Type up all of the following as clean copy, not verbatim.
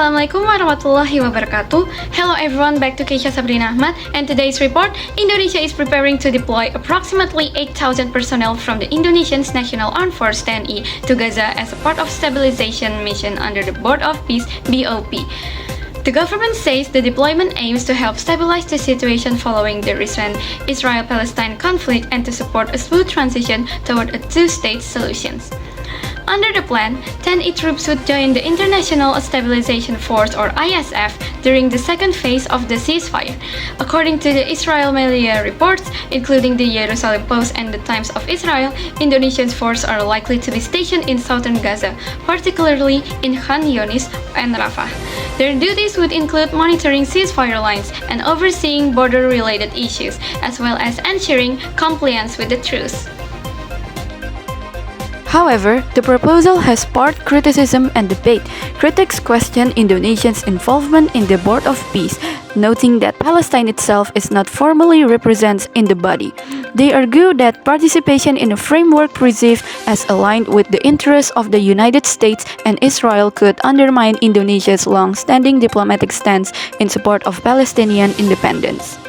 Assalamualaikum warahmatullahi wabarakatuh. Hello everyone, back to Keisha Sabrina Ahmad, and today's report, Indonesia is preparing to deploy approximately 8,000 personnel from the Indonesian National Armed Forces (TNI) to Gaza as a part of stabilization mission under the Board of Peace (BOP). The government says the deployment aims to help stabilize the situation following the recent Israel-Palestine conflict and to support a smooth transition toward a two-state solution. Under the plan, TNI troops would join the International Stabilization Force or ISF during the second phase of the ceasefire. According to the Israel media reports, including the Jerusalem Post and the Times of Israel, Indonesian forces are likely to be stationed in southern Gaza, particularly in Khan Younis and Rafah. Their duties would include monitoring ceasefire lines and overseeing border-related issues, as well as ensuring compliance with the truce. However, the proposal has sparked criticism and debate. Critics question Indonesia's involvement in the Board of Peace, noting that Palestine itself is not formally represented in the body. They argue that participation in a framework perceived as aligned with the interests of the United States and Israel could undermine Indonesia's long-standing diplomatic stance in support of Palestinian independence.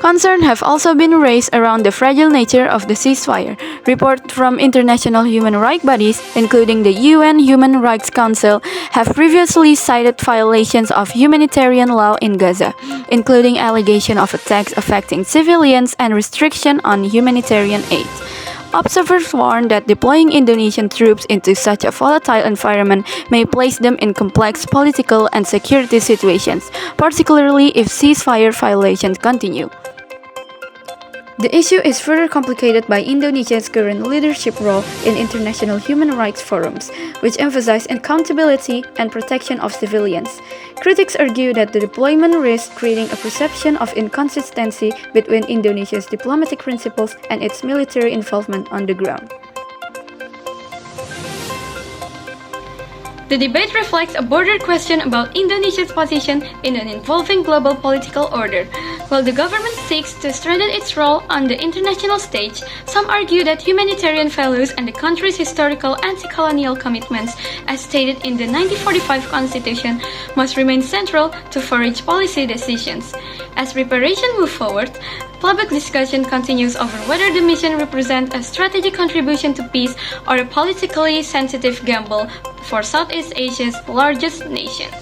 Concerns have also been raised around the fragile nature of the ceasefire. Reports from international human rights bodies, including the UN Human Rights Council, have previously cited violations of humanitarian law in Gaza, including allegations of attacks affecting civilians and restriction on humanitarian aid. Observers warn that deploying Indonesian troops into such a volatile environment may place them in complex political and security situations, particularly if ceasefire violations continue. The issue is further complicated by Indonesia's current leadership role in international human rights forums, which emphasize accountability and protection of civilians. Critics argue that the deployment risks creating a perception of inconsistency between Indonesia's diplomatic principles and its military involvement on the ground. The debate reflects a broader question about Indonesia's position in an evolving global political order. While the government seeks to strengthen its role on the international stage, some argue that humanitarian values and the country's historical anti-colonial commitments, as stated in the 1945 Constitution, must remain central to foreign policy decisions. As preparations move forward, public discussion continues over whether the mission represents a strategic contribution to peace or a politically sensitive gamble for Southeast Asia's largest nations.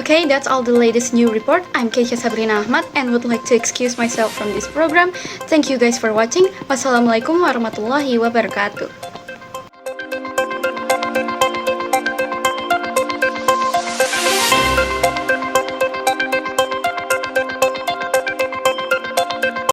Okay, that's all the latest new report. I'm Keisha Sabrina Ahmad and would like to excuse myself from this program. Thank you guys for watching. Wassalamualaikum warahmatullahi wabarakatuh.